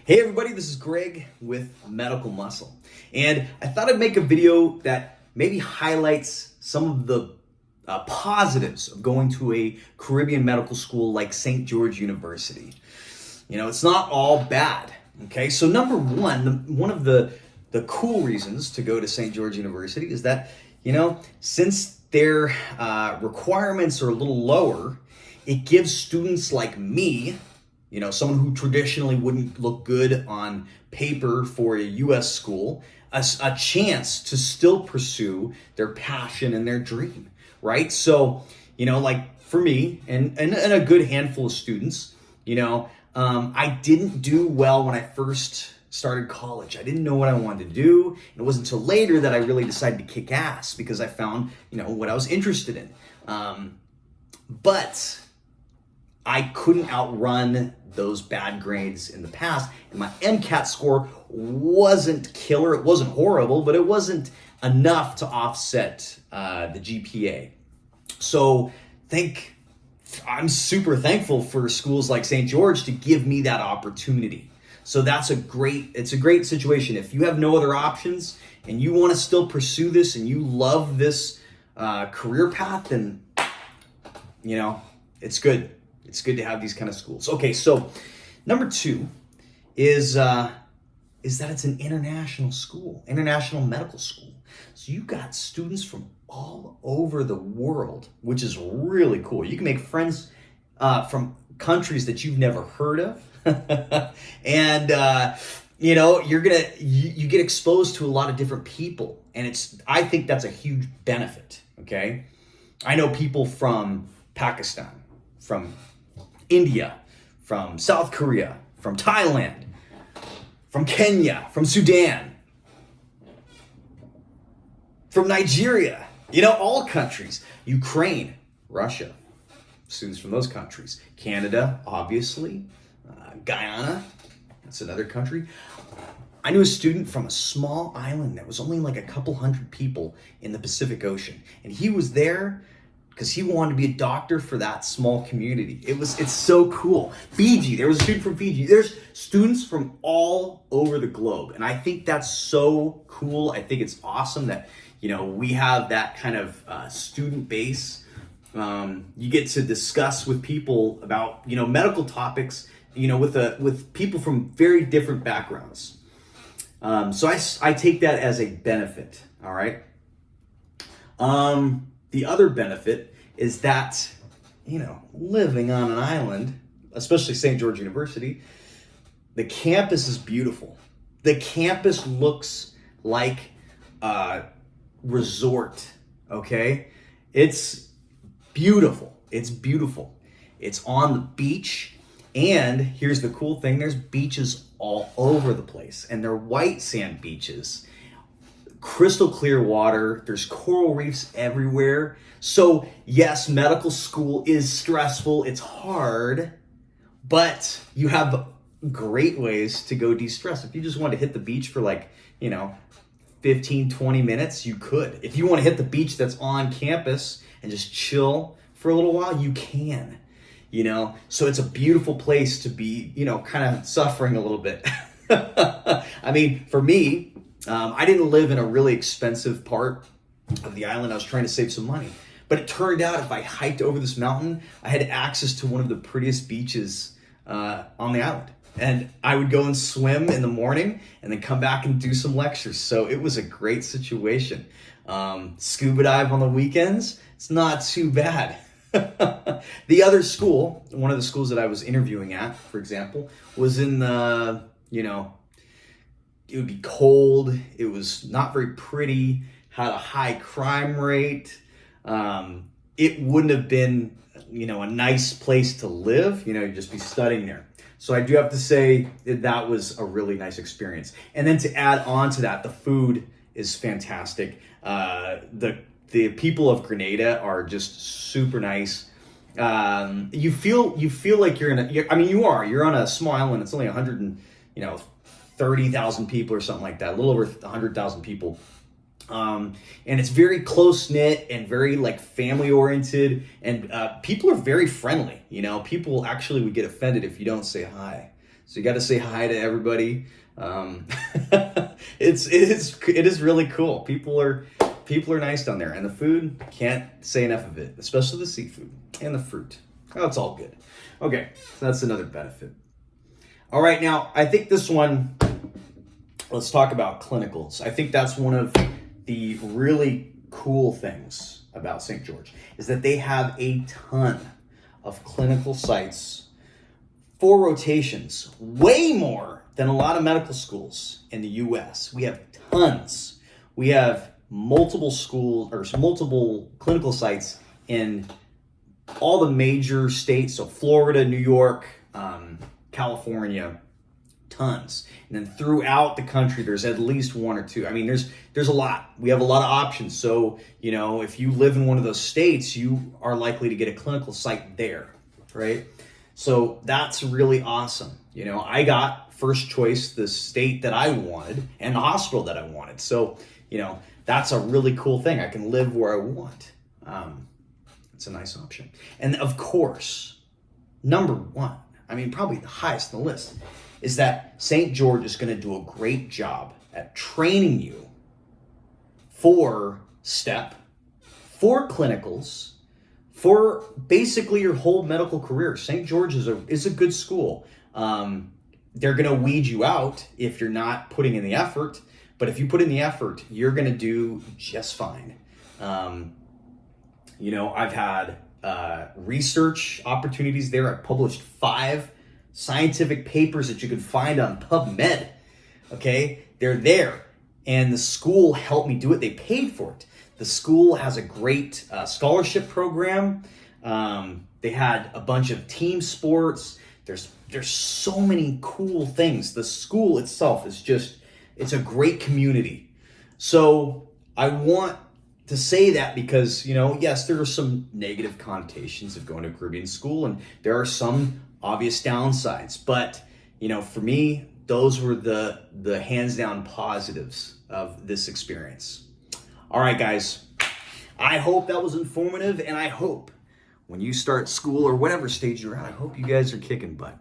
Hey everybody, this is Greg with Medical Muscle. And I thought I'd make a video that maybe highlights some of the positives of going to a Caribbean medical school like St. George University. You know, it's not all bad, okay? So number one of the cool reasons to go to St. George University is that, since their requirements are a little lower, it gives students like me, someone who traditionally wouldn't look good on paper for a U.S. school, a chance to still pursue their passion and their dream, right? So, like for me and a good handful of students, I didn't do well when I first started college. I didn't know what I wanted to do. It wasn't until later that I really decided to kick ass because I found, what I was interested in. But I couldn't outrun those bad grades in the past, and my MCAT score wasn't killer. It wasn't horrible, but it wasn't enough to offset the GPA. So I'm super thankful for schools like St. George to give me that opportunity. So it's a great situation. If you have no other options and you want to still pursue this and you love this career path, then it's good. It's good to have these kind of schools. Okay, so number two is that it's an international school, international medical school. So you got students from all over the world, which is really cool. You can make friends from countries that you've never heard of, and you get exposed to a lot of different people, and I think that's a huge benefit. Okay, I know people from Pakistan, from India, from South Korea, from Thailand, from Kenya, from Sudan, from Nigeria, all countries, Ukraine, Russia, students from those countries, Canada, obviously, Guyana, that's another country. I knew a student from a small island that was only like a couple hundred people in the Pacific Ocean, and he was there because he wanted to be a doctor for that small community. It's so cool. Fiji, there was a student from Fiji. There's students from all over the globe. And I think that's so cool. I think it's awesome that, we have that kind of student base. You get to discuss with people about, medical topics, with people from very different backgrounds. So I take that as a benefit, all right? The other benefit is that, living on an island, especially St. George University, the campus is beautiful. The campus looks like a resort, okay? It's beautiful. It's beautiful. It's on the beach, and here's the cool thing, there's beaches all over the place, and they're white sand beaches. Crystal clear water, there's coral reefs everywhere. So yes, medical school is stressful, it's hard, but you have great ways to go de-stress. If you just want to hit the beach for 15, 20 minutes, you could. If you want to hit the beach that's on campus and just chill for a little while, you can, So it's a beautiful place to be, kind of suffering a little bit. I mean, for me, I didn't live in a really expensive part of the island. I was trying to save some money. But it turned out if I hiked over this mountain, I had access to one of the prettiest beaches on the island. And I would go and swim in the morning and then come back and do some lectures. So it was a great situation. Scuba dive on the weekends, it's not too bad. The other school, one of the schools that I was interviewing at, for example, was in the, it would be cold. It was not very pretty, had a high crime rate. It wouldn't have been, a nice place to live. You'd just be studying there. So I do have to say that was a really nice experience. And then to add on to that, the food is fantastic. The people of Grenada are just super nice. You feel like you're on a small island. It's only 30,000 people or something like that, a little over 100,000 people. And it's very close knit and very family oriented, and people are very friendly. People actually would get offended if you don't say hi. So you got to say hi to everybody. It is really cool. People are nice down there, and the food, can't say enough of it, especially the seafood and the fruit. Oh, it's all good. Okay, so that's another benefit. All right, now I think this one, let's talk about clinicals. I think that's one of the really cool things about St. George is that they have a ton of clinical sites for rotations, way more than a lot of medical schools in the US. We have tons. We have multiple schools or multiple clinical sites in all the major states. So Florida, New York, California, tons. And then throughout the country, there's at least one or two. I mean, there's a lot. We have a lot of options. So, you know, if you live in one of those states, you are likely to get a clinical site there, right? So that's really awesome. You know, I got first choice the state that I wanted and the hospital that I wanted. So, you know, that's a really cool thing. I can live where I want. It's a nice option. And of course, number one, I mean, probably the highest on the list, is that St. George is going to do a great job at training you for STEP, for clinicals, for basically your whole medical career. St. George is a good school. They're going to weed you out if you're not putting in the effort, but if you put in the effort, you're going to do just fine. You know, I've had research opportunities there. I've published 5 scientific papers that you can find on PubMed. Okay, they're there, and the school helped me do it. They paid for it. The school has a great scholarship program. They had a bunch of team sports. There's so many cool things. The school itself is it's a great community. So I want to say that because, you know, yes, there are some negative connotations of going to a Caribbean school, and there are some obvious downsides. But, you know, for me, those were the hands down positives of this experience. All right, guys, I hope that was informative, and I hope when you start school or whatever stage you're at, I hope you guys are kicking butt.